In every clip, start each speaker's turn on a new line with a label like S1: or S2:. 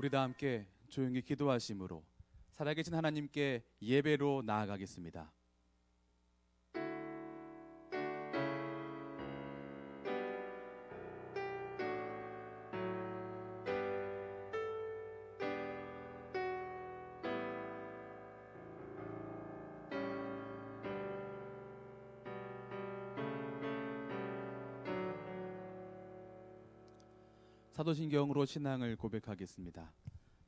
S1: 우리 다 함께 조용히 기도하심으로 살아계신 하나님께 예배로 나아가겠습니다. 사도신경으로 신앙을 고백하겠습니다.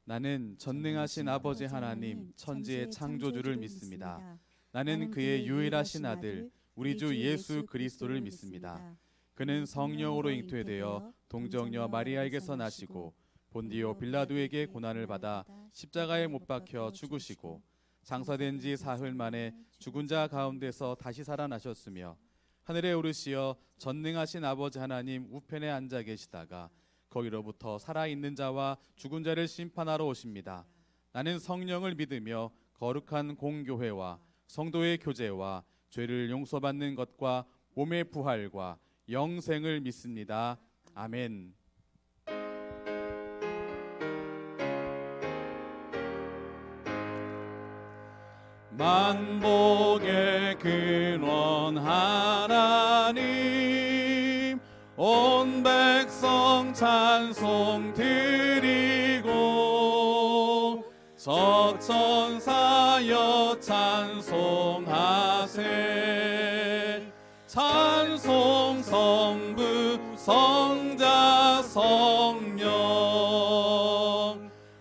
S1: 나는 전능하신 아버지 하나님 천지의 창조주를 믿습니다. 나는 그의 유일하신 아들 우리 주 예수 그리스도를 믿습니다. 그는 성령으로 잉태되어 동정녀 마리아에게서 나시고 본디오 빌라도에게 고난을 받아 십자가에 못 박혀 죽으시고 장사된 지 사흘 만에 죽은 자 가운데서 다시 살아나셨으며 하늘에 오르시어 전능하신 아버지 하나님 우편에 앉아 계시다가 거기로부터 살아있는 자와 죽은 자를 심판하러 오십니다. 나는 성령을 믿으며 거룩한 공교회와 성도의 교제와 죄를 용서받는 것과 몸의 부활과 영생을 믿습니다. 아멘. 만복의 근원 하나님 온 백성 찬송 드리고 저천사여 찬송하세. 찬송 성부 성자 성령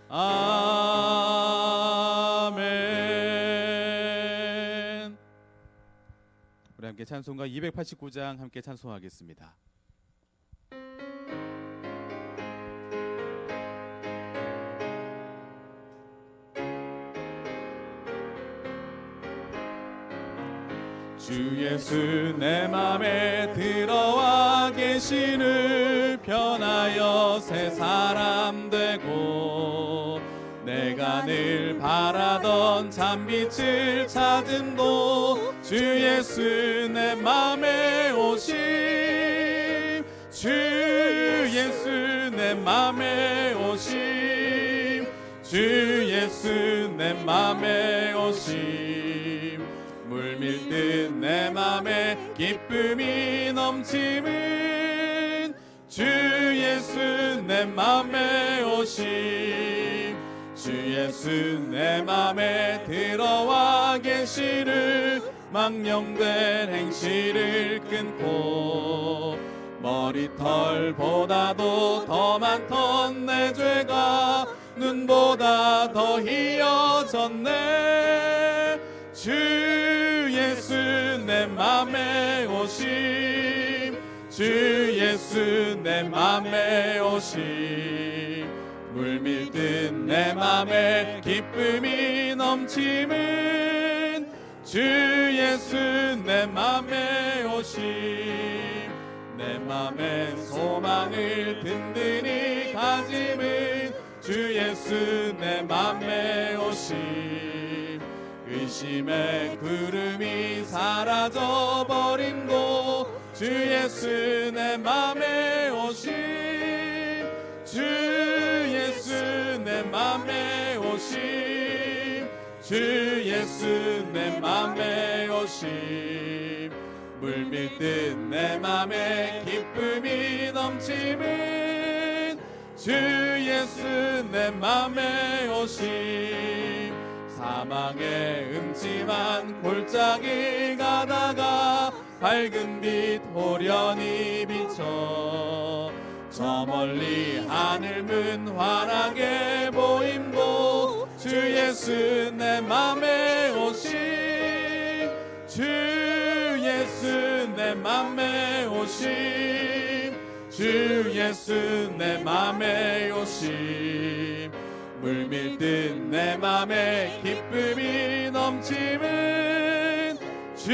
S1: 아멘. 우리 함께 찬송가 289장 함께 찬송하겠습니다. 주 예수 내 맘에 들어와 계시는 변하여 새 사람 되고 내가 늘 바라던 참빛을 찾음도 주 예수 내 맘에 오심. 주 예수 내 맘에 오심. 주 예수 내 맘에 오심. 물밀듯 내 맘에 기쁨이 넘치는 주 예수 내 맘에 오심. 주 예수 내 맘에 들어와 계시는 망령된 행실을 끊고 머리털보다도 더 많던 내 죄가 눈보다 더 희어졌네. 주 예수 내 맘에 오심. 주 예수 내 맘에 오심. 물밀듯 내 맘에 기쁨이 넘치는 주 예수 내 맘에 오심. 내 맘에 소망을 든든히 가짐은 주 예수 내 맘에 오심. 의심의 구름이 사라져버린 곳 주 예수 내 맘에 오심. 주 예수 내 맘에 오심. 주 예수 내 맘에 오심. 물밀듯 내 맘에 기쁨이 넘치는 주 예수 내 맘에 오심. 사망의 음침한 골짜기 가다가 밝은 빛 호련히 비쳐 저 멀리 하늘 문 환하게 보임도 주 예수 내 맘에 오심. 주 예수 내 맘에 오심. 주 예수 내 맘에 오심. 물밀듯 내 맘에 기쁨이 넘치는 주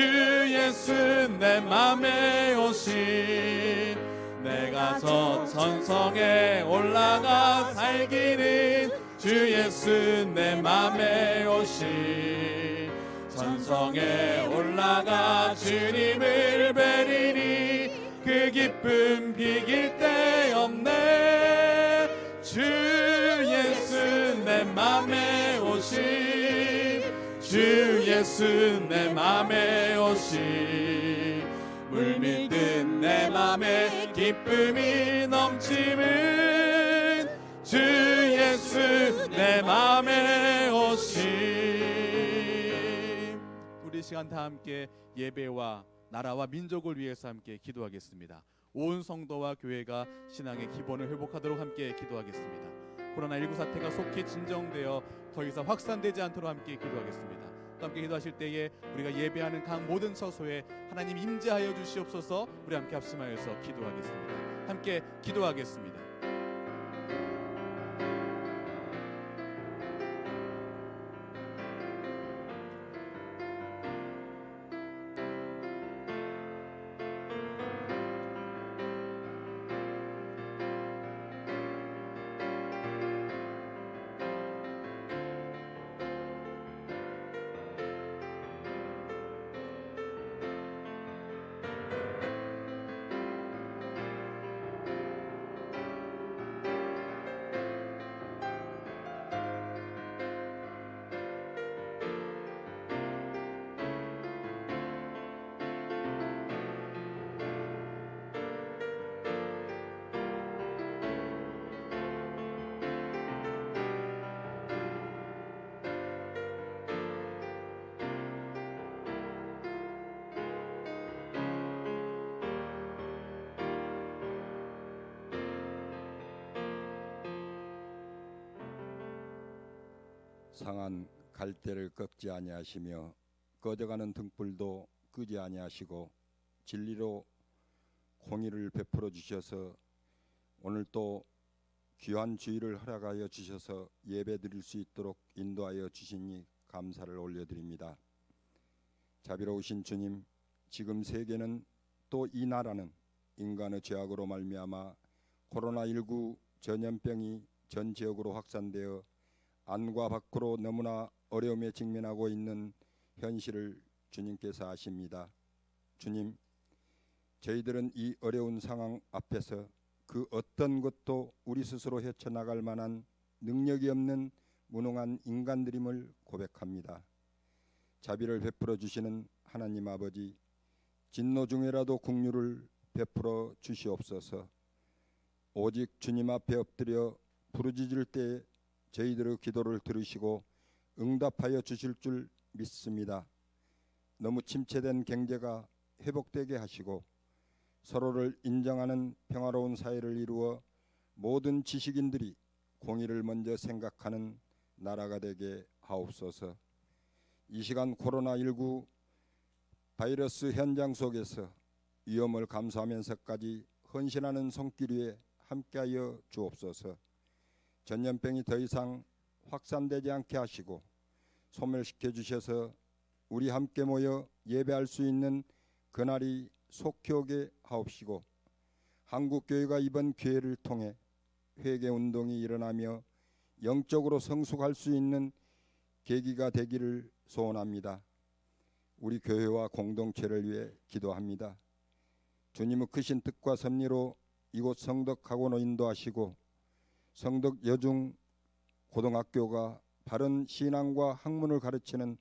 S1: 예수 내 맘에 오심. 내가 저 천성에 올라가 살기는 주 예수 내 맘에 오심. 천성에 올라가 주님을 뵈리니 그 기쁨 비길 데 없네. 주 예수 맘에 오심 주 예수 내 맘에 오심 물밀듯 내 맘에 기쁨이 넘치는 주 예수 내 맘에 오심. 우리 이 시간 다 함께 예배와 나라와 민족을 위해서 함께 기도하겠습니다. 온 성도와 교회가 신앙의 기본을 회복하도록 함께 기도하겠습니다. 코로나19 사태가 속히 진정되어 더 이상 확산되지 않도록 함께 기도하겠습니다. 또 함께 기도하실 때에 우리가 예배하는 각 모든 처소에 하나님 임재하여 주시옵소서. 우리 함께 합심하여서 기도하겠습니다. 함께 기도하겠습니다.
S2: 상한 갈대를 꺾지 아니하시며 꺼져가는 등불도 끄지 아니하시고 진리로 공의를 베풀어 주셔서 오늘 또 귀한 주일을 허락하여 주셔서 예배 드릴 수 있도록 인도하여 주시니 감사를 올려드립니다. 자비로우신 주님, 지금 세계는 또 이 나라는 인간의 죄악으로 말미암아 코로나19 전염병이 전 지역으로 확산되어 안과 밖으로 너무나 어려움에 직면하고 있는 현실을 주님께서 아십니다. 주님, 저희들은 이 어려운 상황 앞에서 그 어떤 것도 우리 스스로 헤쳐나갈 만한 능력이 없는 무능한 인간들임을 고백합니다. 자비를 베풀어 주시는 하나님 아버지, 진노 중에라도 긍휼을 베풀어 주시옵소서. 오직 주님 앞에 엎드려 부르짖을 때 저희들의 기도를 들으시고 응답하여 주실 줄 믿습니다. 너무 침체된 경제가 회복되게 하시고 서로를 인정하는 평화로운 사회를 이루어 모든 지식인들이 공의를 먼저 생각하는 나라가 되게 하옵소서. 이 시간 코로나19 바이러스 현장 속에서 위험을 감수하면서까지 헌신하는 손길 위에 함께하여 주옵소서. 전염병이 더 이상 확산되지 않게 하시고 소멸시켜 주셔서 우리 함께 모여 예배할 수 있는 그날이 속히 오게 하옵시고 한국교회가 이번 기회를 통해 회개운동이 일어나며 영적으로 성숙할 수 있는 계기가 되기를 소원합니다. 우리 교회와 공동체를 위해 기도합니다. 주님의 크신 뜻과 섭리로 이곳 성덕학원을 인도하시고 성덕 여중 고등학교가 바른 신앙과 학문을 가르치는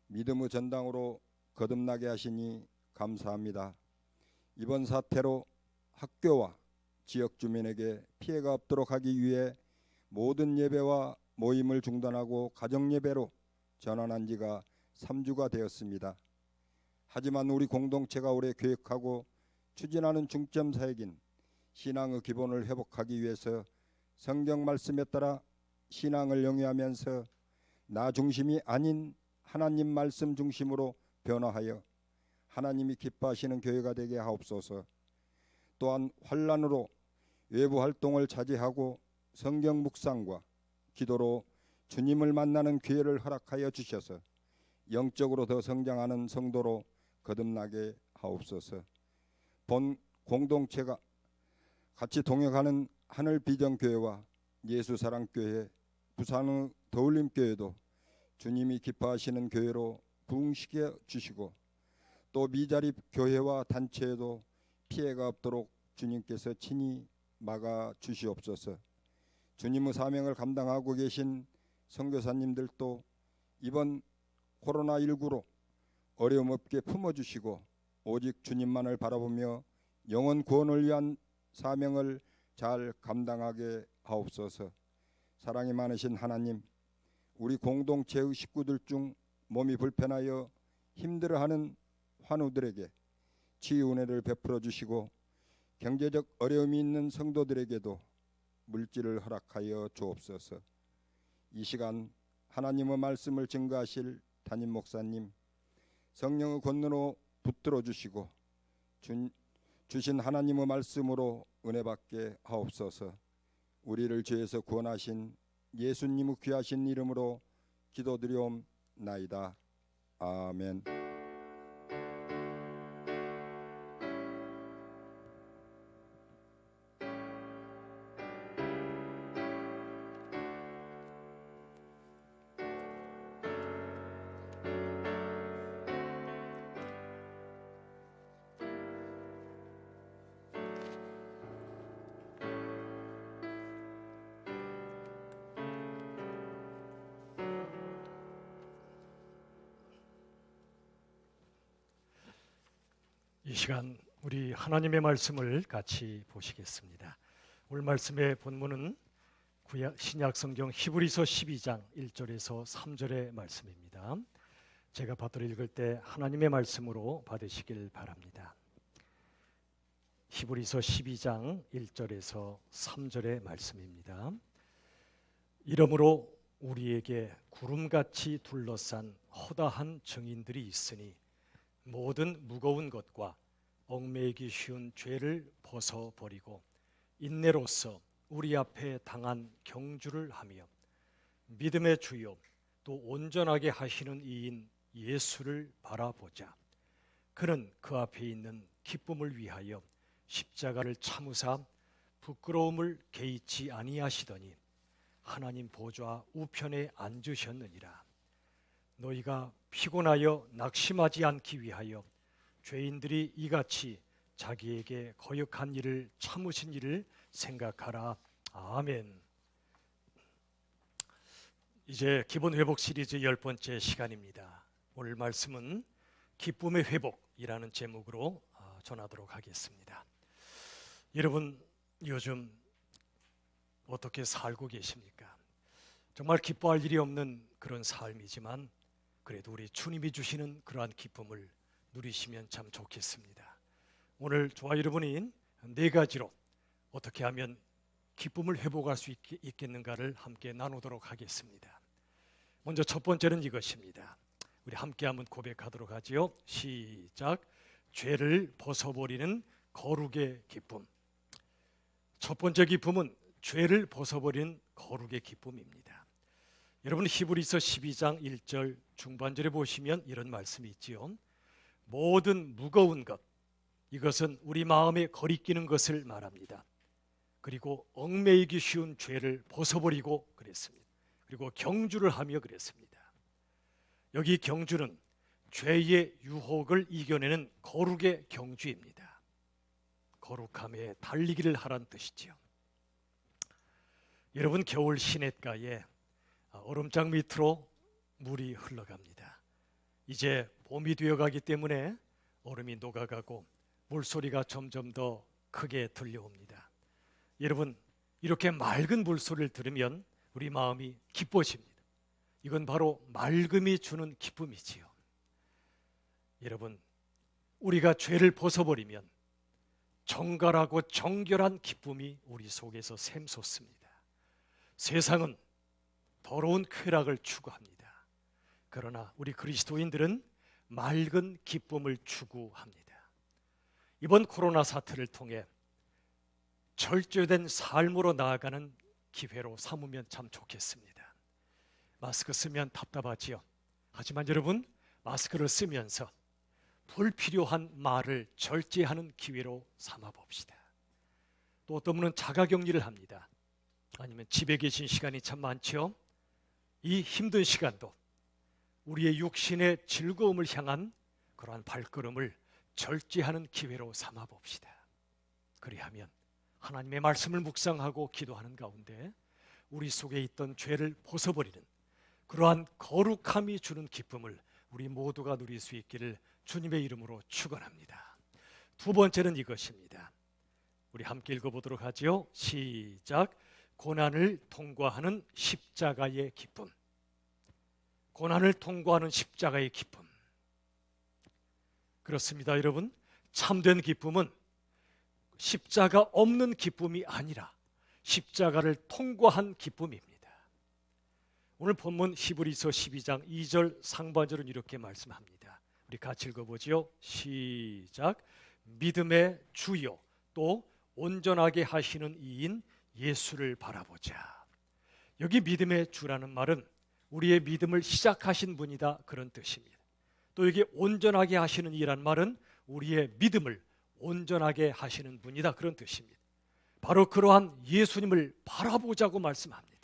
S2: 믿음의 전당으로 거듭나게 하시니 감사합니다. 이번 사태로 학교와 지역 주민에게 피해가 없도록 하기 위해 모든 예배와 모임을 중단하고 가정예배로 전환한 지가 3주가 되었습니다. 하지만 우리 공동체가 올해 계획하고 추진하는 중점 사역인 신앙의 기본을 회복하기 위해서 성경 말씀에 따라 신앙을 영위하면서 나 중심이 아닌 하나님 말씀 중심으로 변화하여 하나님이 기뻐하시는 교회가 되게 하옵소서. 또한 환난으로 외부 활동을 자제하고 성경 묵상과 기도로 주님을 만나는 기회를 허락하여 주셔서 영적으로 더 성장하는 성도로 거듭나게 하옵소서. 본 공동체가 같이 동역하는 하늘비전교회와 예수사랑교회, 부산의 더울림교회도 주님이 기뻐하시는 교회로 부흥시켜 주시고 또 미자립 교회와 단체에도 피해가 없도록 주님께서 친히 막아 주시옵소서. 주님의 사명을 감당하고 계신 선교사님들도 이번 코로나19로 어려움 없게 품어주시고 오직 주님만을 바라보며 영혼 구원을 위한 사명을 잘 감당하게 하옵소서. 사랑이 많으신 하나님, 우리 공동체의 식구들 중 몸이 불편하여 힘들어하는 환우들에게 치유 은혜를 베풀어 주시고 경제적 어려움이 있는 성도들에게도 물질을 허락하여 주옵소서. 이 시간 하나님의 말씀을 증거하실 담임 목사님, 성령의 권능으로 붙들어 주시고 주신 하나님의 말씀으로 은혜 받게 하옵소서. 우리를 죄에서 구원하신 예수님의 귀하신 이름으로 기도드리옵나이다. 아멘.
S3: 이 시간 우리 하나님의 말씀을 같이 보시겠습니다. 오늘 말씀의 본문은 신약 성경 히브리서 12장 1절에서 3절의 말씀입니다. 제가 받들어 읽을 때 하나님의 말씀으로 받으시길 바랍니다. 히브리서 12장 1절에서 3절의 말씀입니다. 이러므로 우리에게 구름같이 둘러싼 허다한 증인들이 있으니 모든 무거운 것과 얽매이기 쉬운 죄를 벗어버리고 인내로써 우리 앞에 당한 경주를 하며 믿음의 주요 또 온전하게 하시는 이인 예수를 바라보자. 그는 그 앞에 있는 기쁨을 위하여 십자가를 참으사 부끄러움을 개의치 아니하시더니 하나님 보좌 우편에 앉으셨느니라. 너희가 피곤하여 낙심하지 않기 위하여 죄인들이 이같이 자기에게 거역한 일을 참으신 일을 생각하라. 아멘. 이제 기본 회복 시리즈 10번째 시간입니다. 오늘 말씀은 기쁨의 회복이라는 제목으로 전하도록 하겠습니다. 여러분 요즘 어떻게 살고 계십니까? 정말 기뻐할 일이 없는 그런 삶이지만 그래도 우리 주님이 주시는 그러한 기쁨을 누리시면 참 좋겠습니다. 오늘 저와 여러분이 4가지로 어떻게 하면 기쁨을 회복할 수 있겠는가를 함께 나누도록 하겠습니다. 먼저 첫 번째는 이것입니다. 우리 함께 한번 고백하도록 하지요. 시작. 죄를 벗어버리는 거룩의 기쁨. 첫 번째 기쁨은 죄를 벗어버리는 거룩의 기쁨입니다. 여러분 히브리서 12장 1절 중반절에 보시면 이런 말씀이 있지요. 모든 무거운 것, 이것은 우리 마음에 거리끼는 것을 말합니다. 그리고 얽매이기 쉬운 죄를 벗어버리고 그랬습니다. 그리고 경주를 하며 그랬습니다. 여기 경주는 죄의 유혹을 이겨내는 거룩의 경주입니다. 거룩함에 달리기를 하란 뜻이지요. 여러분 겨울 시냇가에 얼음장 밑으로 물이 흘러갑니다. 이제 봄이 되어가기 때문에 얼음이 녹아가고 물소리가 점점 더 크게 들려옵니다. 여러분 이렇게 맑은 물소리를 들으면 우리 마음이 기뻐집니다. 이건 바로 맑음이 주는 기쁨이지요. 여러분 우리가 죄를 벗어버리면 정갈하고 정결한 기쁨이 우리 속에서 샘솟습니다. 세상은 더러운 쾌락을 추구합니다. 그러나 우리 그리스도인들은 맑은 기쁨을 추구합니다. 이번 코로나 사태를 통해 절제된 삶으로 나아가는 기회로 삼으면 참 좋겠습니다. 마스크 쓰면 답답하지요. 하지만 여러분 마스크를 쓰면서 불필요한 말을 절제하는 기회로 삼아 봅시다. 또 어떤 분은 자가격리를 합니다. 아니면 집에 계신 시간이 참 많죠. 이 힘든 시간도 우리의 육신의 즐거움을 향한 그러한 발걸음을 절제하는 기회로 삼아 봅시다. 그리하면 하나님의 말씀을 묵상하고 기도하는 가운데 우리 속에 있던 죄를 벗어버리는 그러한 거룩함이 주는 기쁨을 우리 모두가 누릴 수 있기를 주님의 이름으로 축원합니다. 두 번째는 이것입니다. 우리 함께 읽어보도록 하죠. 시작. 고난을 통과하는 십자가의 기쁨. 고난을 통과하는 십자가의 기쁨. 그렇습니다, 여러분. 참된 기쁨은 십자가 없는 기쁨이 아니라 십자가를 통과한 기쁨입니다. 오늘 본문 히브리서 12장 2절 상반절은 이렇게 말씀합니다. 우리 같이 읽어보지요. 시작. 믿음의 주요 또 온전하게 하시는 이인 예수를 바라보자. 여기 믿음의 주라는 말은 우리의 믿음을 시작하신 분이다, 그런 뜻입니다. 또 여기 온전하게 하시는 이란 말은 우리의 믿음을 온전하게 하시는 분이다, 그런 뜻입니다. 바로 그러한 예수님을 바라보자고 말씀합니다.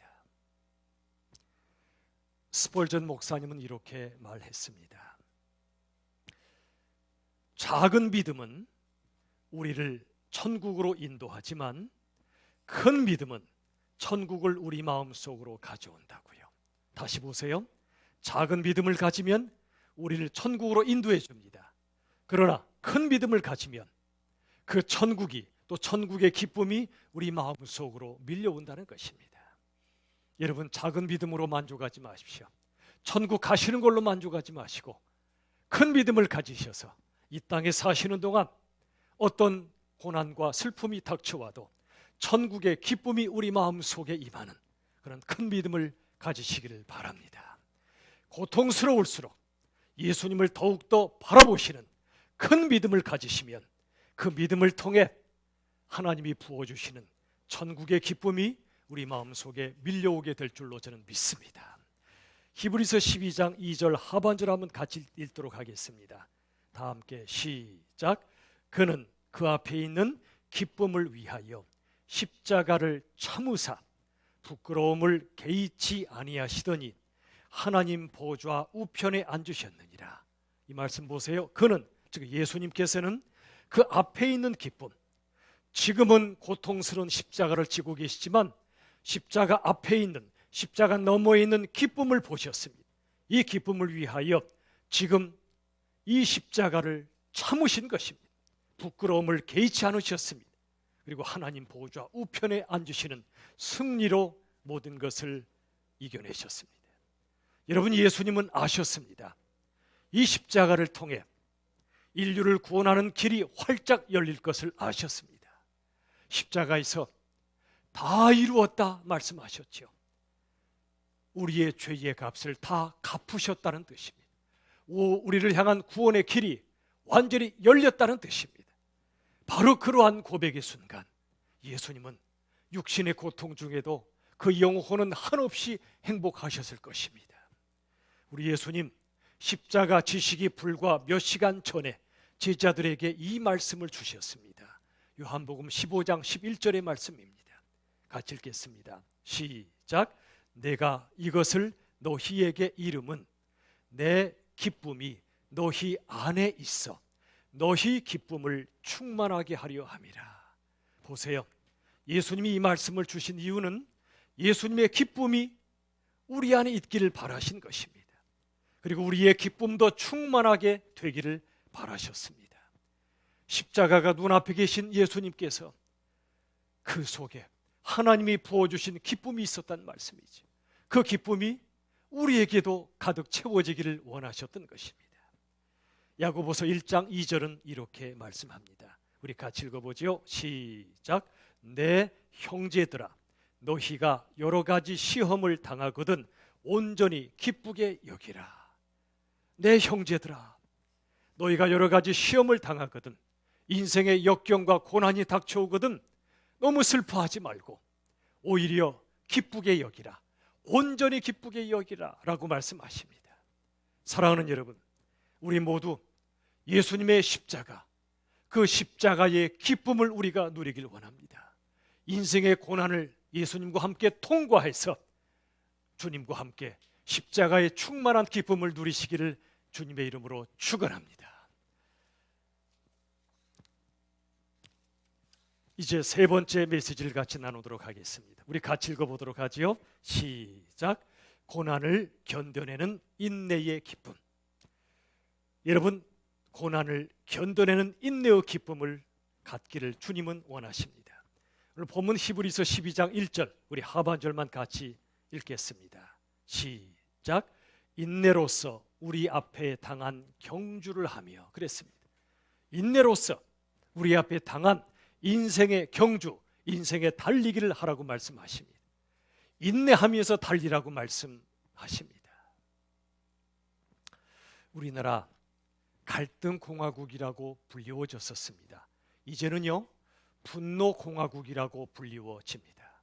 S3: 스펄전 목사님은 이렇게 말했습니다. 작은 믿음은 우리를 천국으로 인도하지만 큰 믿음은 천국을 우리 마음속으로 가져온다고요. 다시 보세요. 작은 믿음을 가지면 우리를 천국으로 인도해 줍니다. 그러나 큰 믿음을 가지면 그 천국이, 또 천국의 기쁨이 우리 마음속으로 밀려온다는 것입니다. 여러분, 작은 믿음으로 만족하지 마십시오. 천국 가시는 걸로 만족하지 마시고 큰 믿음을 가지셔서 이 땅에 사시는 동안 어떤 고난과 슬픔이 닥쳐와도 천국의 기쁨이 우리 마음속에 임하는 그런 큰 믿음을 가지시기를 바랍니다. 고통스러울수록 예수님을 더욱더 바라보시는 큰 믿음을 가지시면 그 믿음을 통해 하나님이 부어주시는 천국의 기쁨이 우리 마음속에 밀려오게 될 줄로 저는 믿습니다. 히브리서 12장 2절 하반절 한번 같이 읽도록 하겠습니다. 다 함께 시작. 그는 그 앞에 있는 기쁨을 위하여 십자가를 참으사 부끄러움을 개의치 아니하시더니 하나님 보좌 우편에 앉으셨느니라. 이 말씀 보세요. 그는, 즉 예수님께서는 그 앞에 있는 기쁨, 지금은 고통스러운 십자가를 지고 계시지만 십자가 앞에 있는, 십자가 너머에 있는 기쁨을 보셨습니다. 이 기쁨을 위하여 지금 이 십자가를 참으신 것입니다. 부끄러움을 개의치 않으셨습니다. 그리고 하나님 보좌 우편에 앉으시는 승리로 모든 것을 이겨내셨습니다. 여러분, 예수님은 아셨습니다. 이 십자가를 통해 인류를 구원하는 길이 활짝 열릴 것을 아셨습니다. 십자가에서 다 이루었다 말씀하셨죠. 우리의 죄의 값을 다 갚으셨다는 뜻입니다. 우리를 향한 구원의 길이 완전히 열렸다는 뜻입니다. 바로 그러한 고백의 순간 예수님은 육신의 고통 중에도 그 영혼은 한없이 행복하셨을 것입니다. 우리 예수님 십자가 지시기 불과 몇 시간 전에 제자들에게 이 말씀을 주셨습니다. 요한복음 15장 11절의 말씀입니다. 같이 읽겠습니다. 시작. 내가 이것을 너희에게 이름은 내 기쁨이 너희 안에 있어 너희 기쁨을 충만하게 하려 함이라. 보세요. 예수님이 이 말씀을 주신 이유는 예수님의 기쁨이 우리 안에 있기를 바라신 것입니다. 그리고 우리의 기쁨도 충만하게 되기를 바라셨습니다. 십자가가 눈앞에 계신 예수님께서 그 속에 하나님이 부어주신 기쁨이 있었단 말씀이죠. 그 기쁨이 우리에게도 가득 채워지기를 원하셨던 것입니다. 야고보서 1장 2절은 이렇게 말씀합니다. 우리 같이 읽어보죠. 시작. 내 형제들아, 너희가 여러 가지 시험을 당하거든 온전히 기쁘게 여기라. 내 형제들아, 너희가 여러 가지 시험을 당하거든, 인생의 역경과 고난이 닥쳐오거든 너무 슬퍼하지 말고 오히려 기쁘게 여기라. 온전히 기쁘게 여기라 라고 말씀하십니다. 사랑하는 여러분, 우리 모두 예수님의 십자가, 그 십자가의 기쁨을 우리가 누리길 원합니다. 인생의 고난을 예수님과 함께 통과해서 주님과 함께 십자가의 충만한 기쁨을 누리시기를 주님의 이름으로 축원합니다. 이제 세 번째 메시지를 같이 나누도록 하겠습니다. 우리 같이 읽어보도록 하지요. 시작. 고난을 견뎌내는 인내의 기쁨. 여러분, 고난을 견뎌내는 인내의 기쁨을 갖기를 주님은 원하십니다. 오늘 본문 히브리서 12장 1절, 우리 하반절만 같이 읽겠습니다. 시작. 인내로서 우리 앞에 당한 경주를 하며, 그랬습니다. 인내로서 우리 앞에 당한 인생의 경주, 인생의 달리기를 하라고 말씀하십니다. 인내하면서 달리라고 말씀하십니다. 우리나라 갈등공화국이라고 불리워졌었습니다. 이제는요, 분노공화국이라고 불리워집니다.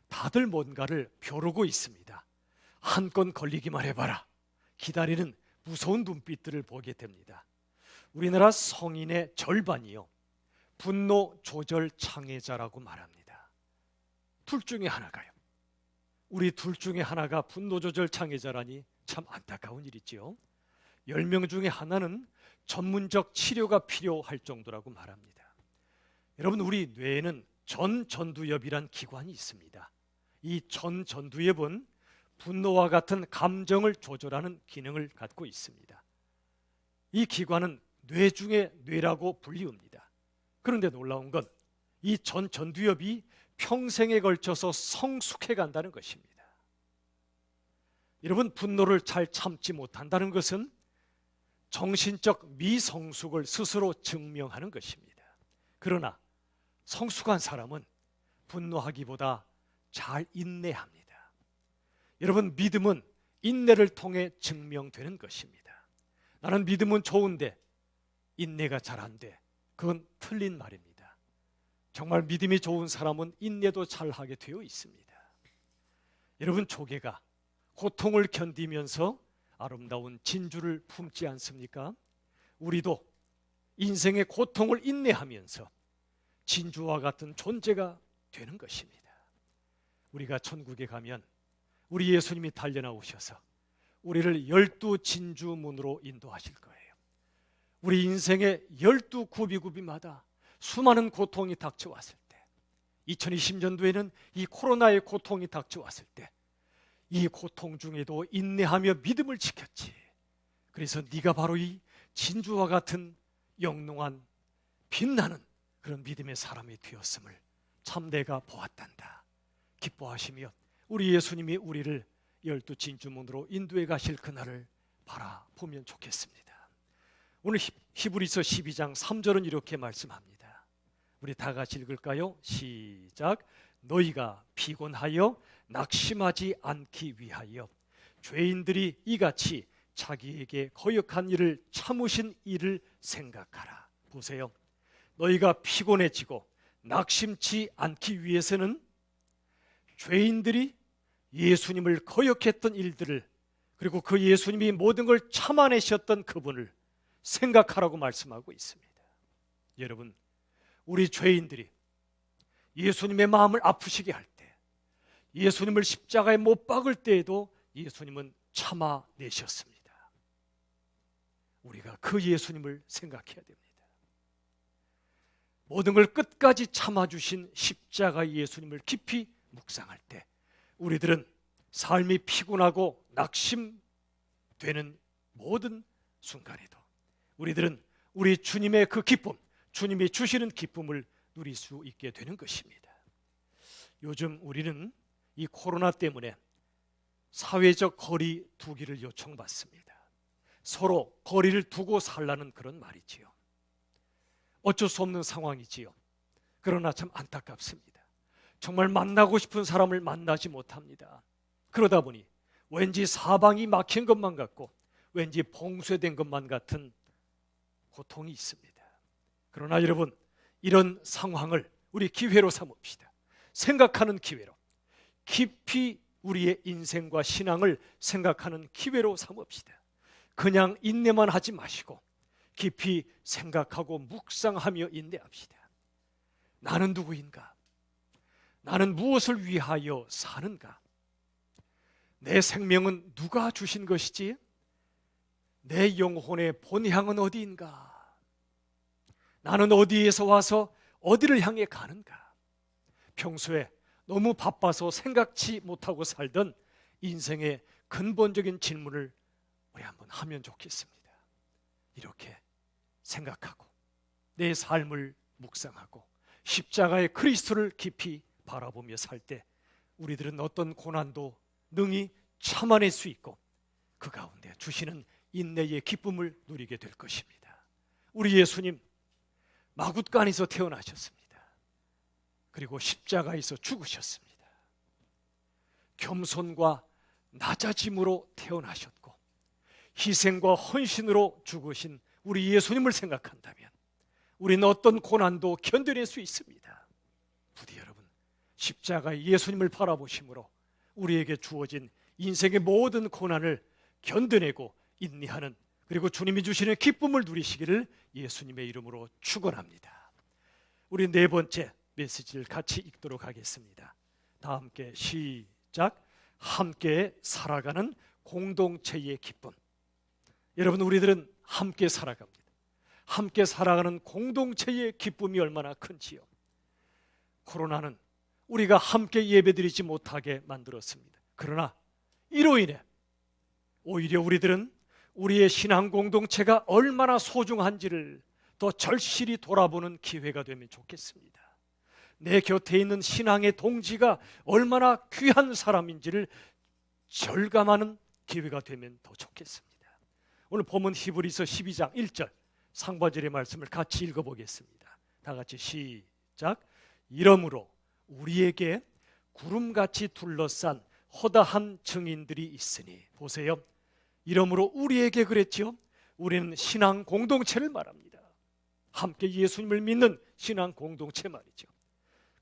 S3: 다들 뭔가를 벼르고 있습니다. 한 건 걸리기만 해봐라, 기다리는 무서운 눈빛들을 보게 됩니다. 우리나라 성인의 절반이요, 분노 조절 장애자라고 말합니다. 둘 중에 하나가요. 우리 둘 중에 하나가 분노 조절 장애자라니 참 안타까운 일이지요. 10명 중에 하나는 전문적 치료가 필요할 정도라고 말합니다. 여러분, 우리 뇌에는 전전두엽이란 기관이 있습니다. 이 전전두엽은 분노와 같은 감정을 조절하는 기능을 갖고 있습니다. 이 기관은 뇌 중에 뇌라고 불리웁니다. 그런데 놀라운 건 이 전전두엽이 평생에 걸쳐서 성숙해 간다는 것입니다. 여러분, 분노를 잘 참지 못한다는 것은 정신적 미성숙을 스스로 증명하는 것입니다. 그러나 성숙한 사람은 분노하기보다 잘 인내합니다. 여러분, 믿음은 인내를 통해 증명되는 것입니다. 나는 믿음은 좋은데 인내가 잘 안 돼. 그건 틀린 말입니다. 정말 믿음이 좋은 사람은 인내도 잘하게 되어 있습니다. 여러분, 조개가 고통을 견디면서 아름다운 진주를 품지 않습니까? 우리도 인생의 고통을 인내하면서 진주와 같은 존재가 되는 것입니다. 우리가 천국에 가면 우리 예수님이 달려나오셔서 우리를 12진주문으로 인도하실 거예요. 우리 인생의 12구비구비마다 수많은 고통이 닥쳐왔을 때, 2020년도에는 이 코로나의 고통이 닥쳐왔을 때, 이 고통 중에도 인내하며 믿음을 지켰지. 그래서 네가 바로 이 진주와 같은 영롱한 빛나는 그런 믿음의 사람이 되었음을 참 내가 보았단다 기뻐하시며 우리 예수님이 우리를 12진주문으로 인도해 가실 그날을 바라보면 좋겠습니다. 오늘 히브리서 12장 3절은 이렇게 말씀합니다. 우리 다 같이 읽을까요? 시작. 너희가 피곤하여 낙심하지 않기 위하여 죄인들이 이같이 자기에게 거역한 일을 참으신 일을 생각하라. 보세요. 너희가 피곤해지고 낙심치 않기 위해서는 죄인들이 예수님을 거역했던 일들을, 그리고 그 예수님이 모든 걸 참아내셨던 그분을 생각하라고 말씀하고 있습니다. 여러분, 우리 죄인들이 예수님의 마음을 아프시게 할 때, 예수님을 십자가에 못 박을 때에도 예수님은 참아내셨습니다. 우리가 그 예수님을 생각해야 됩니다. 모든 걸 끝까지 참아주신 십자가 예수님을 깊이 묵상할 때 우리들은 삶이 피곤하고 낙심되는 모든 순간에도 우리들은 우리 주님의 그 기쁨, 주님이 주시는 기쁨을 누릴 수 있게 되는 것입니다. 요즘 우리는 이 코로나 때문에 사회적 거리 두기를 요청받습니다. 서로 거리를 두고 살라는 그런 말이지요. 어쩔 수 없는 상황이지요. 그러나 참 안타깝습니다. 정말 만나고 싶은 사람을 만나지 못합니다. 그러다 보니 왠지 사방이 막힌 것만 같고 왠지 봉쇄된 것만 같은 고통이 있습니다. 그러나 여러분, 이런 상황을 우리 기회로 삼읍시다. 생각하는 기회로, 깊이 우리의 인생과 신앙을 생각하는 기회로 삼읍시다. 그냥 인내만 하지 마시고 깊이 생각하고 묵상하며 인내합시다. 나는 누구인가? 나는 무엇을 위하여 사는가? 내 생명은 누가 주신 것이지? 내 영혼의 본향은 어디인가? 나는 어디에서 와서 어디를 향해 가는가? 평소에 너무 바빠서 생각지 못하고 살던 인생의 근본적인 질문을 우리 한번 하면 좋겠습니다. 이렇게 생각하고 내 삶을 묵상하고 십자가의 그리스도를 깊이 바라보며 살 때 우리들은 어떤 고난도 능히 참아낼 수 있고 그 가운데 주시는 인내의 기쁨을 누리게 될 것입니다. 우리 예수님 마굿간에서 태어나셨습니다. 그리고 십자가에서 죽으셨습니다. 겸손과 낮아짐으로 태어나셨고 희생과 헌신으로 죽으신 우리 예수님을 생각한다면 우리는 어떤 고난도 견뎌낼 수 있습니다. 부디 여러분 십자가의 예수님을 바라보심으로 우리에게 주어진 인생의 모든 고난을 견뎌내고 인내하는 그리고 주님이 주시는 기쁨을 누리시기를 예수님의 이름으로 축원합니다. 우리 네 번째 메시지를 같이 읽도록 하겠습니다. 다 함께 시작. 함께 살아가는 공동체의 기쁨. 여러분 우리들은 함께 살아갑니다. 함께 살아가는 공동체의 기쁨이 얼마나 큰지요. 코로나는 우리가 함께 예배드리지 못하게 만들었습니다. 그러나 이로 인해 오히려 우리들은 우리의 신앙 공동체가 얼마나 소중한지를 더 절실히 돌아보는 기회가 되면 좋겠습니다. 내 곁에 있는 신앙의 동지가 얼마나 귀한 사람인지를 절감하는 기회가 되면 더 좋겠습니다. 오늘 본문 히브리서 12장 1절 상반절의 말씀을 같이 읽어보겠습니다. 다 같이 시작. 이러므로 우리에게 구름같이 둘러싼 허다한 증인들이 있으니. 보세요. 이러므로 우리에게 그랬죠. 우리는 신앙 공동체를 말합니다. 함께 예수님을 믿는 신앙 공동체 말이죠.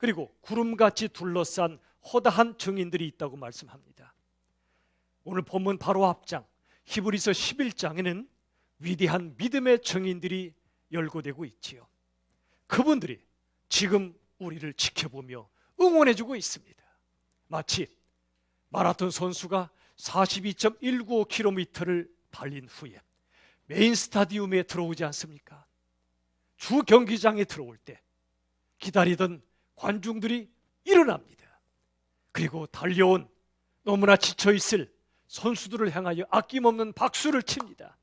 S3: 그리고 구름같이 둘러싼 허다한 증인들이 있다고 말씀합니다. 오늘 본문 바로 앞장 히브리서 11장에는 위대한 믿음의 증인들이 열거되고 있지요. 그분들이 지금 우리를 지켜보며 응원해주고 있습니다. 마치 마라톤 선수가 42.195km를 달린 후에 메인 스타디움에 들어오지 않습니까? 주 경기장에 들어올 때 기다리던 관중들이 일어납니다. 그리고 달려온 너무나 지쳐있을 선수들을 향하여 아낌없는 박수를 칩니다.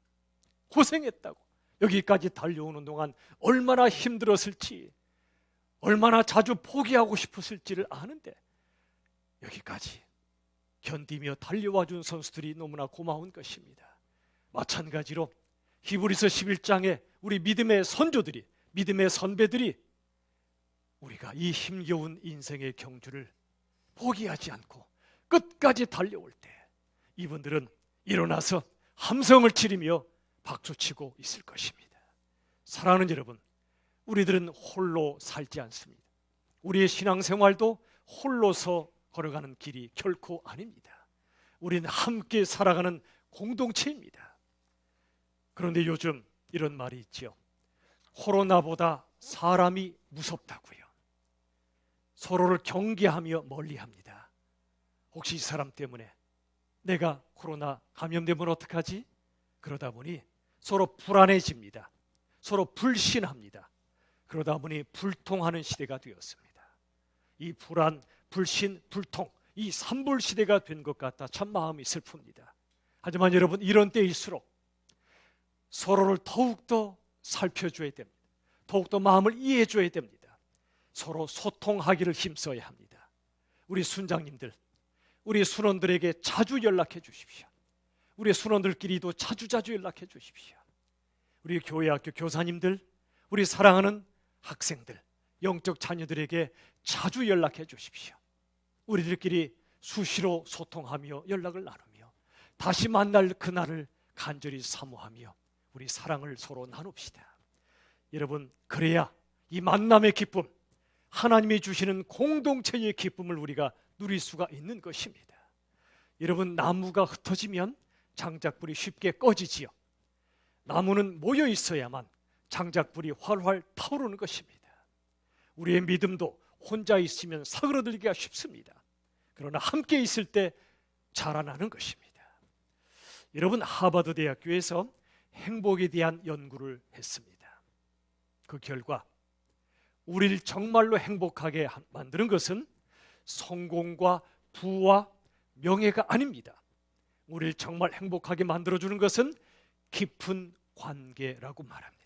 S3: 고생했다고. 여기까지 달려오는 동안 얼마나 힘들었을지, 얼마나 자주 포기하고 싶었을지를 아는데 여기까지 견디며 달려와 준 선수들이 너무나 고마운 것입니다. 마찬가지로 히브리서 11장에 우리 믿음의 선조들이, 믿음의 선배들이 우리가 이 힘겨운 인생의 경주를 포기하지 않고 끝까지 달려올 때 이분들은 일어나서 함성을 지르며 박수치고 있을 것입니다. 사랑하는 여러분, 우리들은 홀로 살지 않습니다. 우리의 신앙생활도 홀로서 걸어가는 길이 결코 아닙니다. 우리는 함께 살아가는 공동체입니다. 그런데 요즘 이런 말이 있죠. 코로나보다 사람이 무섭다고요. 서로를 경계하며 멀리합니다. 혹시 이 사람 때문에 내가 코로나 감염되면 어떡하지? 그러다 보니 서로 불안해집니다. 서로 불신합니다. 그러다 보니 불통하는 시대가 되었습니다. 이 불안, 불신, 불통, 이 삼불시대가 된 것 같아 참 마음이 슬픕니다. 하지만 여러분, 이런 때일수록 서로를 더욱더 살펴줘야 됩니다. 더욱더 마음을 이해해줘야 됩니다. 서로 소통하기를 힘써야 합니다. 우리 순장님들, 우리 순원들에게 자주 연락해 주십시오. 우리 순원들끼리도 자주자주 연락해 주십시오. 우리 교회 학교 교사님들, 우리 사랑하는 학생들, 영적 자녀들에게 자주 연락해 주십시오. 우리들끼리 수시로 소통하며 연락을 나누며 다시 만날 그날을 간절히 사모하며 우리 사랑을 서로 나눕시다. 여러분, 그래야 이 만남의 기쁨, 하나님이 주시는 공동체의 기쁨을 우리가 누릴 수가 있는 것입니다. 여러분, 나무가 흩어지면 장작불이 쉽게 꺼지지요. 나무는 모여 있어야만 장작불이 활활 타오르는 것입니다. 우리의 믿음도 혼자 있으면 사그러들기가 쉽습니다. 그러나 함께 있을 때 자라나는 것입니다. 여러분, 하버드 대학교에서 행복에 대한 연구를 했습니다. 그 결과 우리를 정말로 행복하게 만드는 것은 성공과 부와 명예가 아닙니다. 우리를 정말 행복하게 만들어주는 것은 깊은 관계라고 말합니다.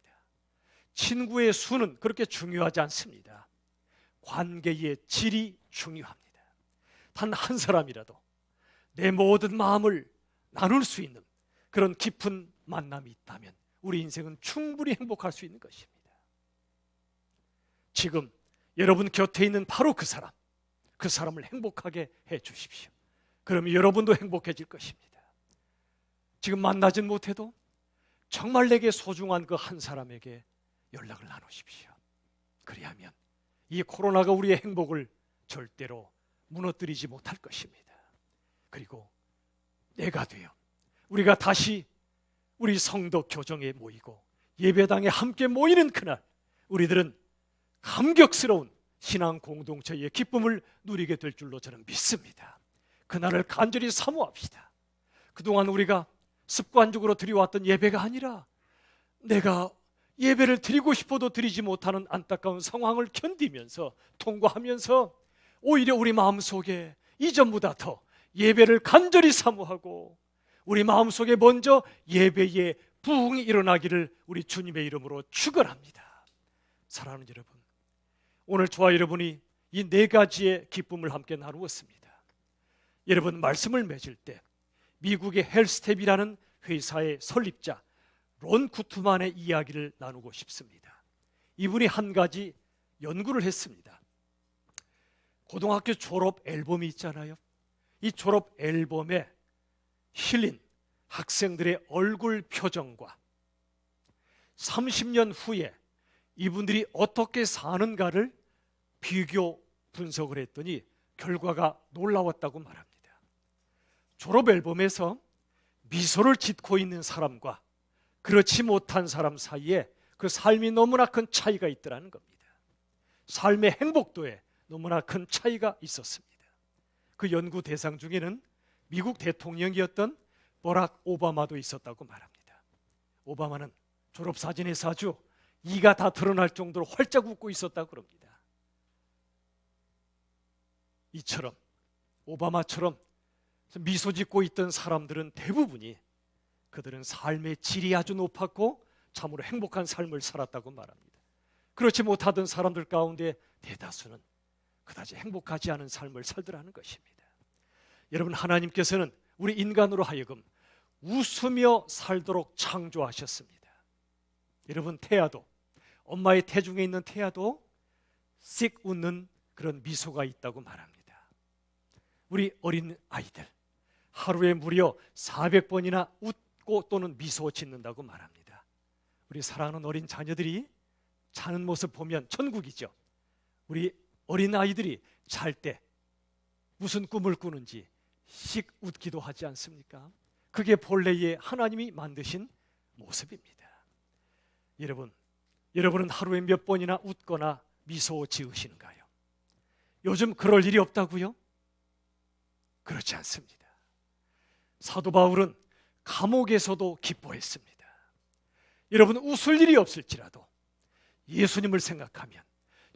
S3: 친구의 수는 그렇게 중요하지 않습니다. 관계의 질이 중요합니다. 단 한 사람이라도 내 모든 마음을 나눌 수 있는 그런 깊은 만남이 있다면 우리 인생은 충분히 행복할 수 있는 것입니다. 지금 여러분 곁에 있는 바로 그 사람을 행복하게 해 주십시오. 그러면 여러분도 행복해질 것입니다. 지금 만나진 못해도 정말 내게 소중한 그 한 사람에게 연락을 나누십시오. 그리하면 이 코로나가 우리의 행복을 절대로 무너뜨리지 못할 것입니다. 그리고 내가 되어 우리가 다시 우리 성도 교정에 모이고 예배당에 함께 모이는 그날, 우리들은 감격스러운 신앙 공동체의 기쁨을 누리게 될 줄로 저는 믿습니다. 그날을 간절히 사모합시다. 그동안 우리가 습관적으로 드려왔던 예배가 아니라 내가 예배를 드리고 싶어도 드리지 못하는 안타까운 상황을 견디면서 통과하면서 오히려 우리 마음속에 이전보다 더 예배를 간절히 사모하고 우리 마음속에 먼저 예배의 부흥이 일어나기를 우리 주님의 이름으로 축원합니다. 사랑하는 여러분, 오늘 저와 여러분이 이 네 가지의 기쁨을 함께 나누었습니다. 여러분, 말씀을 맺을 때 미국의 헬스텝이라는 회사의 설립자 론 구트만의 이야기를 나누고 싶습니다. 이분이 한 가지 연구를 했습니다. 고등학교 졸업 앨범이 있잖아요. 이 졸업 앨범에 실린 학생들의 얼굴 표정과 30년 후에 이분들이 어떻게 사는가를 비교 분석을 했더니 결과가 놀라웠다고 말합니다. 졸업 앨범에서 미소를 짓고 있는 사람과 그렇지 못한 사람 사이에 그 삶이 너무나 큰 차이가 있더라는 겁니다. 삶의 행복도에 너무나 큰 차이가 있었습니다. 그 연구 대상 중에는 미국 대통령이었던 버락 오바마도 있었다고 말합니다. 오바마는 졸업사진에서 아주 이가 다 드러날 정도로 활짝 웃고 있었다고 그럽니다. 이처럼 오바마처럼 미소 짓고 있던 사람들은 대부분이 그들은 삶의 질이 아주 높았고 참으로 행복한 삶을 살았다고 말합니다. 그렇지 못하던 사람들 가운데 대다수는 그다지 행복하지 않은 삶을 살더라는 것입니다. 여러분, 하나님께서는 우리 인간으로 하여금 웃으며 살도록 창조하셨습니다. 여러분, 태아도, 엄마의 태중에 있는 태아도 씩 웃는 그런 미소가 있다고 말합니다. 우리 어린 아이들 하루에 무려 400번이나 웃고 또는 미소 짓는다고 말합니다. 우리 사랑하는 어린 자녀들이 자는 모습 보면 천국이죠. 우리 어린 아이들이 잘 때 무슨 꿈을 꾸는지 씩 웃기도 하지 않습니까? 그게 본래의 하나님이 만드신 모습입니다. 여러분은 하루에 몇 번이나 웃거나 미소 지으시는가요? 요즘 그럴 일이 없다고요? 그렇지 않습니다. 사도 바울은 감옥에서도 기뻐했습니다. 여러분, 웃을 일이 없을지라도 예수님을 생각하면,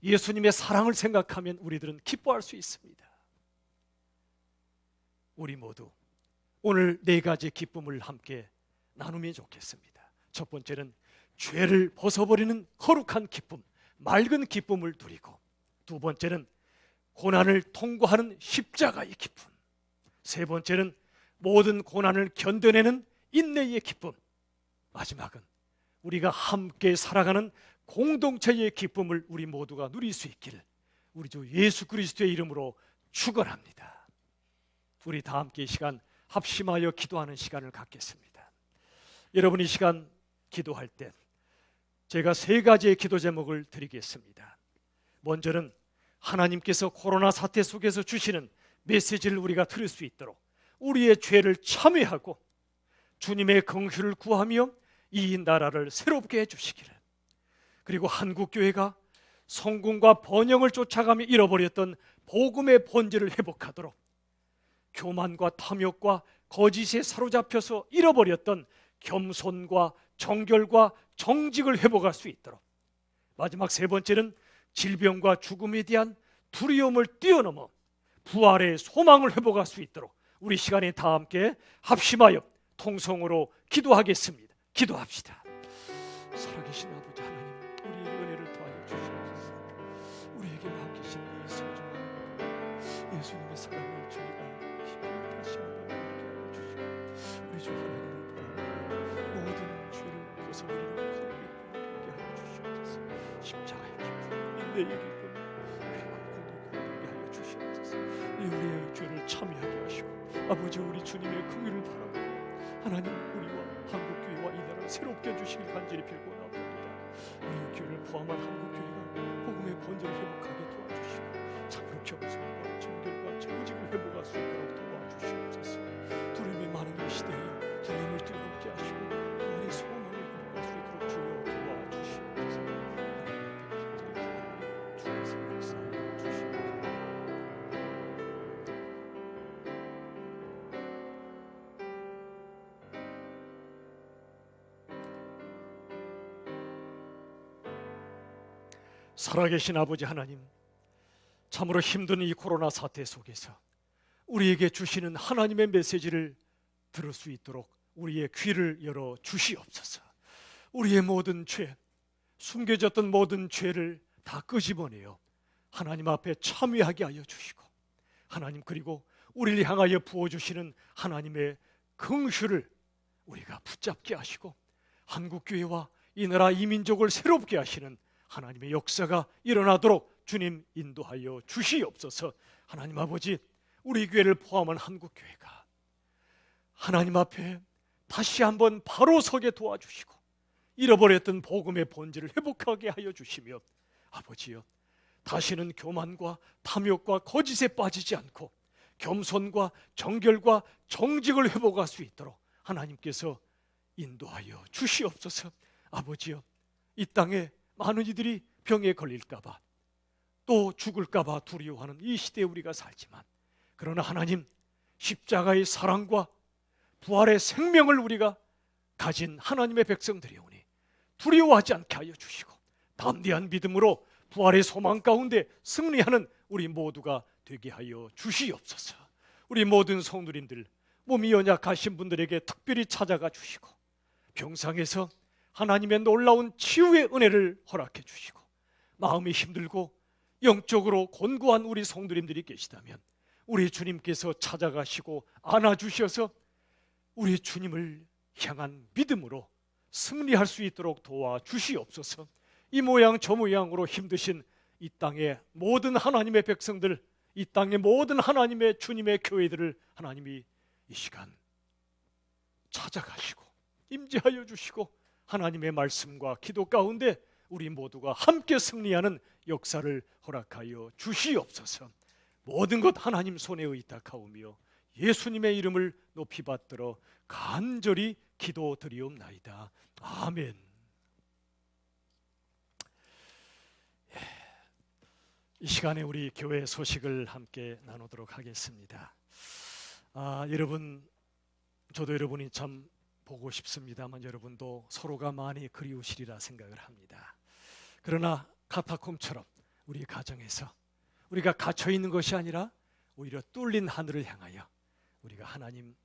S3: 예수님의 사랑을 생각하면 우리들은 기뻐할 수 있습니다. 우리 모두 오늘 네 가지 기쁨을 함께 나누면 좋겠습니다. 첫 번째는 죄를 벗어버리는 거룩한 기쁨, 맑은 기쁨을 누리고, 두 번째는 고난을 통과하는 십자가의 기쁨, 세 번째는 모든 고난을 견뎌내는 인내의 기쁨, 마지막은 우리가 함께 살아가는 공동체의 기쁨을 우리 모두가 누릴 수 있기를 우리 주 예수 그리스도의 이름으로 축원합니다. 우리 다 함께 이 시간 합심하여 기도하는 시간을 갖겠습니다. 여러분, 이 시간 기도할 때 제가 세 가지의 기도 제목을 드리겠습니다. 먼저는 하나님께서 코로나 사태 속에서 주시는 메시지를 우리가 들을 수 있도록 우리의 죄를 참회하고 주님의 긍휼을 구하며 이 나라를 새롭게 해주시기를, 그리고 한국교회가 성공과 번영을 쫓아가며 잃어버렸던 복음의 본질을 회복하도록, 교만과 탐욕과 거짓에 사로잡혀서 잃어버렸던 겸손과 정결과 정직을 회복할 수 있도록, 마지막 세 번째는 질병과 죽음에 대한 두려움을 뛰어넘어 부활의 소망을 회복할 수 있도록 우리 시간에 다 함께 합심하여 통성으로 기도하겠습니다. 기도합시다. 살아계신 아버지 하나님, 우리에게 은혜를 더하여 주시옵소서. 우리에게 맡기신 이 소중한 예수님의 사랑을 저희가 힘을 다시 한번 느끼게 주시고, 우리 주 하나님을 바라보고 모든 죄를 벗어버리는 거룩의 꿈을 하게 하여 주시옵소서. 십자가의 기쁨, 인내의 기쁨, 그리고 고독을 하게 하여 주시옵소서. 우리의 죄를 참여하게 하시고, 아버지 우리 주님의 긍휼을 바라보고 하나님 우리와 한국교회와 이 나라를 새롭게 해주시길 간절히 빌고나옵니다. 우리 교회를 포함한 한국교회가 복음의 본질을 회복하게 도와주시고, 참으로 겸손과 정결과 정직을 회복할 수 있도록 도와주시옵소서. 두려움이 많은 이 시대에 두려움을 뛰어넘게 하시고 구원의 소망을 회복할 수 있도록 주여 도와주시옵소서. 주께서 역사하여 주시옵소서. 살아계신 아버지 하나님, 참으로 힘든 이 코로나 사태 속에서 우리에게 주시는 하나님의 메시지를 들을 수 있도록 우리의 귀를 열어 주시옵소서. 우리의 모든 죄, 숨겨졌던 모든 죄를 다 끄집어내어 하나님 앞에 참여하게 하여 주시고, 하나님 그리고 우리를 향하여 부어주시는 하나님의 긍휼을 우리가 붙잡게 하시고, 한국교회와 이 나라 이민족을 새롭게 하시는 하나님의 역사가 일어나도록 주님 인도하여 주시옵소서. 하나님 아버지, 우리 교회를 포함한 한국교회가 하나님 앞에 다시 한번 바로 서게 도와주시고, 잃어버렸던 복음의 본질을 회복하게 하여 주시며, 아버지여, 다시는 교만과 탐욕과 거짓에 빠지지 않고 겸손과 정결과 정직을 회복할 수 있도록 하나님께서 인도하여 주시옵소서. 아버지여, 이 땅에 많은 이들이 병에 걸릴까봐 또 죽을까봐 두려워하는 이 시대에 우리가 살지만, 그러나 하나님, 십자가의 사랑과 부활의 생명을 우리가 가진 하나님의 백성들이 오니 두려워하지 않게 하여 주시고, 담대한 믿음으로 부활의 소망 가운데 승리하는 우리 모두가 되게 하여 주시옵소서. 우리 모든 성도님들, 몸이 연약하신 분들에게 특별히 찾아가 주시고, 병상에서 하나님의 놀라운 치유의 은혜를 허락해 주시고, 마음이 힘들고 영적으로 곤고한 우리 성도님들이 계시다면 우리 주님께서 찾아가시고 안아주셔서 우리 주님을 향한 믿음으로 승리할 수 있도록 도와주시옵소서. 이 모양 저 모양으로 힘드신 이 땅의 모든 하나님의 백성들, 이 땅의 모든 하나님의 주님의 교회들을 하나님이 이 시간 찾아가시고 임재하여 주시고, 하나님의 말씀과 기도 가운데 우리 모두가 함께 승리하는 역사를 허락하여 주시옵소서. 모든 것 하나님 손에 의탁하오며 예수님의 이름을 높이 받들어 간절히 기도드리옵나이다. 아멘. 이 시간에 우리 교회 소식을 함께 나누도록 하겠습니다. 여러분, 저도 여러분이 참 보고 싶습니다만 여러분도 서로가 많이 그리우시리라 생각을 합니다. 그러나 카타콤처럼 우리 가정에서 우리가 갇혀 있는 것이 아니라 오히려 뚫린 하늘을 향하여 우리가 하나님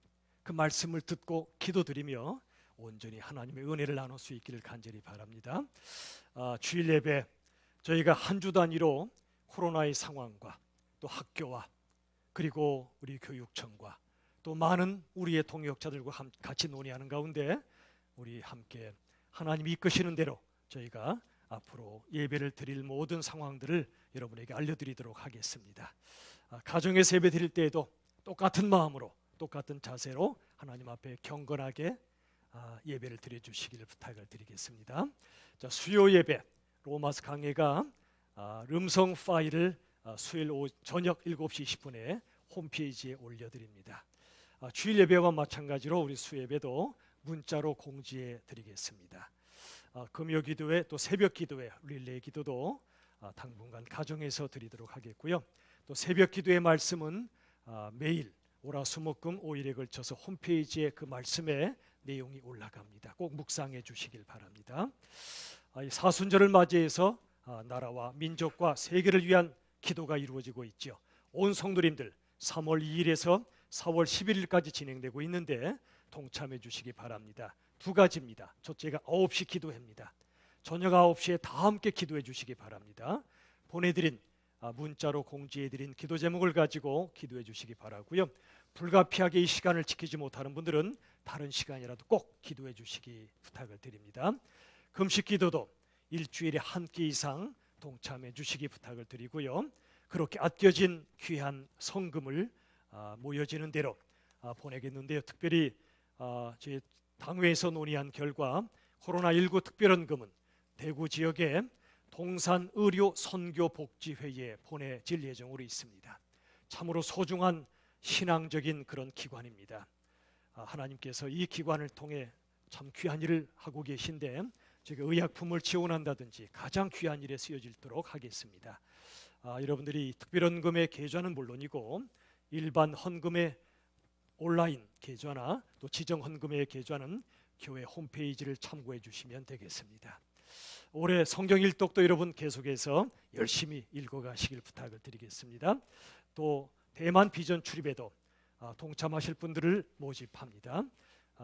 S3: 그 말씀을 듣고 기도드리며 온전히 하나님의 은혜를 나눌 수 있기를 간절히 바랍니다. 주일 예배, 저희가 한 주 단위로 코로나의 상황과 또 학교와 그리고 우리 교육청과 또 많은 우리의 동역자들과 같이 논의하는 가운데 우리 함께 하나님이 이끄시는 대로 저희가 앞으로 예배를 드릴 모든 상황들을 여러분에게 알려드리도록 하겠습니다. 가정에서 예배 드릴 때에도 똑같은 마음으로 똑같은 자세로 하나님 앞에 경건하게 예배를 드려주시기를 부탁을 드리겠습니다. 자, 수요 예배 로마서 강해가 음성 파일을 수요일 저녁 7시 20분에 홈페이지에 올려드립니다. 주일 예배와 마찬가지로 우리 수요 예배도 문자로 공지해 드리겠습니다. 금요 기도회 또 새벽 기도회 릴레이 기도도 당분간 가정에서 드리도록 하겠고요. 또 새벽 기도의 말씀은 매일 월화수목금 5일에 걸쳐서 홈페이지에 그 말씀의 내용이 올라갑니다. 꼭 묵상해 주시길 바랍니다. 이 사순절을 맞이해서 나라와 민족과 세계를 위한 기도가 이루어지고 있죠. 온 성도님들 3월 2일에서 4월 11일까지 진행되고 있는데 동참해 주시기 바랍니다. 두 가지입니다. 첫째가 9시 기도회입니다. 저녁 9시에 다 함께 기도해 주시기 바랍니다. 보내드린 문자로 공지해드린 기도 제목을 가지고 기도해 주시기 바라고요. 불가피하게 이 시간을 지키지 못하는 분들은 다른 시간이라도 꼭 기도해 주시기 부탁을 드립니다. 금식 기도도 일주일에 한 끼 이상 동참해 주시기 부탁을 드리고요. 그렇게 아껴진 귀한 성금을 모여지는 대로 보내겠는데요. 특별히 저희 당회에서 논의한 결과 코로나19 특별헌금은 대구 지역에 동산의료선교복지회에 보내질 예정으로 있습니다. 참으로 소중한 신앙적인 그런 기관입니다. 하나님께서 이 기관을 통해 참 귀한 일을 하고 계신데 제가 의약품을 지원한다든지 가장 귀한 일에 쓰여지도록 하겠습니다. 여러분들이 특별헌금의 계좌는 물론이고 일반 헌금의 온라인 계좌나 또 지정헌금의 계좌는 교회 홈페이지를 참고해 주시면 되겠습니다. 올해 성경 일독도 여러분 계속해서 열심히 읽어가시길 부탁을 드리겠습니다. 또 대만 비전 출입에도 동참하실 분들을 모집합니다.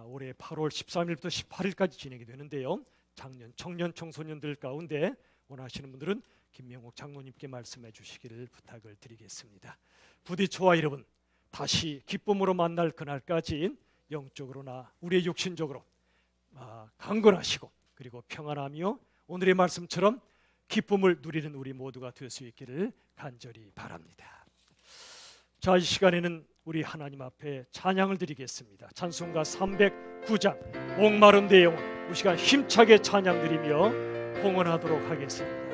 S3: 올해 8월 13일부터 18일까지 진행이 되는데요. 작년 청년 청소년들 가운데 원하시는 분들은 김명옥 장로님께 말씀해 주시기를 부탁을 드리겠습니다. 부디 저와 여러분 다시 기쁨으로 만날 그날까지 영적으로나 우리의 육신적으로 강건하시고 그리고 평안하며 오늘의 말씀처럼 기쁨을 누리는 우리 모두가 될 수 있기를 간절히 바랍니다. 자, 이 시간에는 우리 하나님 앞에 찬양을 드리겠습니다. 찬송가 309장 목마른 내 영혼, 이 시간 힘차게 찬양 드리며 봉헌하도록 하겠습니다.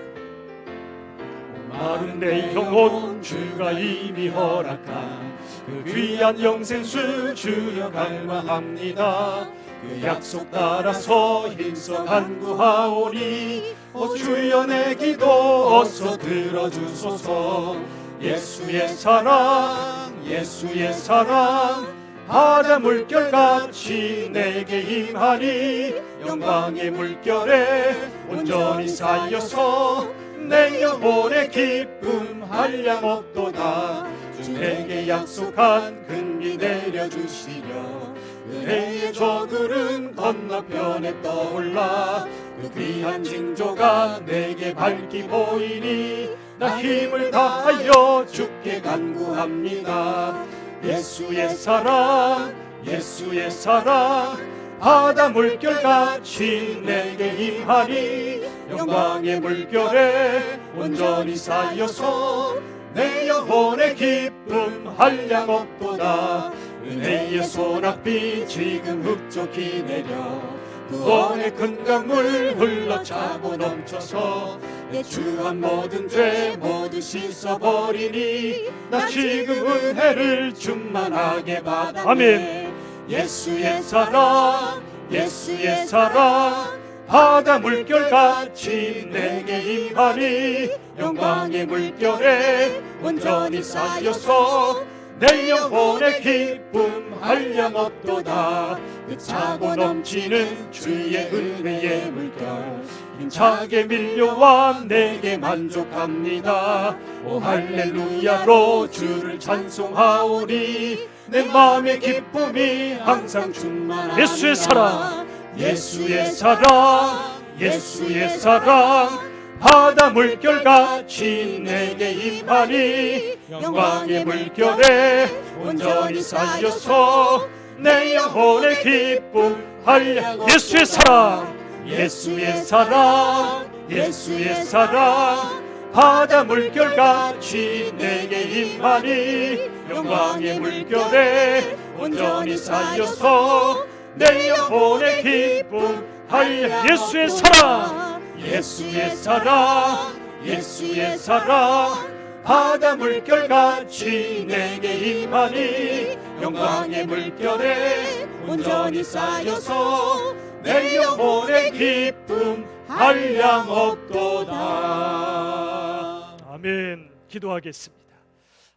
S4: 목마른 내 영혼, 주가 이미 허락한 그 귀한 영생수 주여 갈망합니다. 그 약속 따라서 힘써 간구하오니 주여 내 기도 어서 들어주소서. 예수의 사랑, 예수의 사랑, 바다 물결같이 내게 임하니 영광의 물결에 온전히 쌓여서 내 영혼의 기쁨 한량없도다. 주 내게 약속한 근비 내려주시려 은혜의 저들은 건너편에 떠올라 그 귀한 징조가 내게 밝히 보이니 나 힘을 다하여 주께 간구합니다. 예수의 사랑, 예수의 사랑, 바다 물결같이 내게 임하니 영광의 물결에 온전히 쌓여서 내 영혼의 기쁨 한량없도다. 은혜의 소낙비 지금 흡족히 내려 구원의 큰 강물 흘러차고 넘쳐서 내 주한 모든 죄 모두 씻어버리니 나 지금 은혜를 충만하게 받았네.
S3: 아멘.
S4: 예수의 사랑, 예수의 사랑, 바다 물결같이 내게 임하니 영광의 물결에 온전히 쌓여서 내 영혼의 기쁨 한량없도다. 그 차고 넘치는 주의 은혜의 물결 힘차게 밀려와 내게 만족합니다. 오 할렐루야로 주를 찬송하오니 내 마음의 기쁨이 항상 충만합니다.
S3: 예수의 사랑,
S4: 예수의 사랑, 예수의 사랑, 바다 물결같이 내게 임하니 영광의 물결에 온전히 쌓여서 내 영혼의 기쁨 한량.
S3: 예수의 사랑,
S4: 예수의 사랑, 예수의 사랑, 바다 물결같이 내게 임하니 영광의 물결에 온전히 쌓여서 내 영혼의 기쁨 한량.
S3: 예수의 사랑,
S4: 예수의 사랑, 예수의 사랑, 바다 물결같이 내게 임하니 영광의 물결에 온전히 쌓여서 내 영혼의 기쁨 한량없도다.
S3: 아멘. 기도하겠습니다.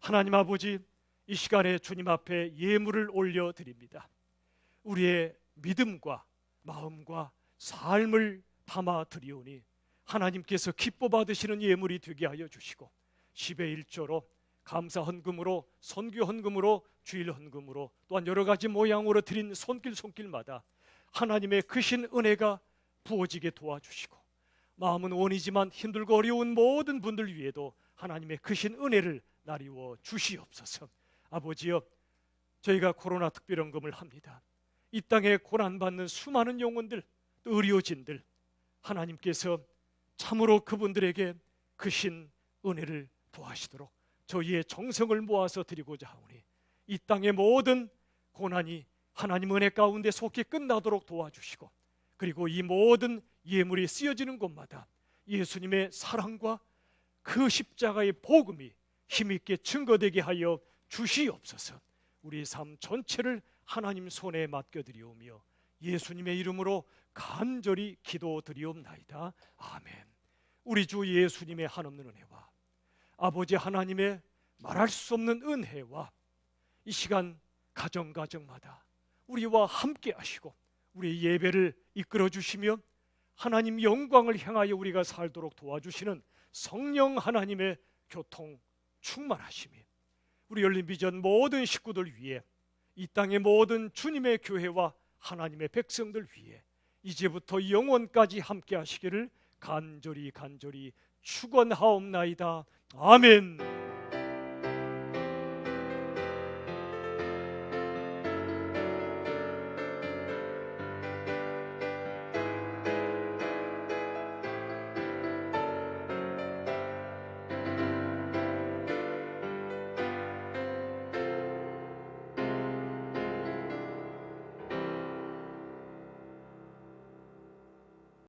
S3: 하나님 아버지, 이 시간에 주님 앞에 예물을 올려드립니다. 우리의 믿음과 마음과 삶을 담아 드리오니 하나님께서 기뻐 받으시는 예물이 되게 하여 주시고 10의 1조로 감사 헌금으로, 선교 헌금으로, 주일 헌금으로, 또한 여러 가지 모양으로 드린 손길마다 하나님의 크신 은혜가 부어지게 도와주시고, 마음은 원이지만 힘들고 어려운 모든 분들 위에도 하나님의 크신 은혜를 나리워 주시옵소서. 아버지여, 저희가 코로나 특별헌금을 합니다. 이 땅에 고난받는 수많은 영혼들, 또 의료진들, 하나님께서 참으로 그분들에게 크신 은혜를 도하시도록 저희의 정성을 모아서 드리고자 하오니, 이 땅의 모든 고난이 하나님 은혜 가운데 속히 끝나도록 도와주시고, 그리고 이 모든 예물이 쓰여지는 곳마다 예수님의 사랑과 그 십자가의 복음이 힘있게 증거되게 하여 주시옵소서. 우리 삶 전체를 하나님 손에 맡겨드리오며 예수님의 이름으로 간절히 기도드리옵나이다. 아멘. 우리 주 예수님의 한없는 은혜와 아버지 하나님의 말할 수 없는 은혜와 이 시간 가정마다 우리와 함께 하시고 우리의 예배를 이끌어 주시며 하나님 영광을 향하여 우리가 살도록 도와주시는 성령 하나님의 교통 충만하심이 우리 열린비전 모든 식구들 위해, 이 땅의 모든 주님의 교회와 하나님의 백성들 위해 이제부터 영원까지 함께 하시기를 간절히 축원하옵나이다. 아멘.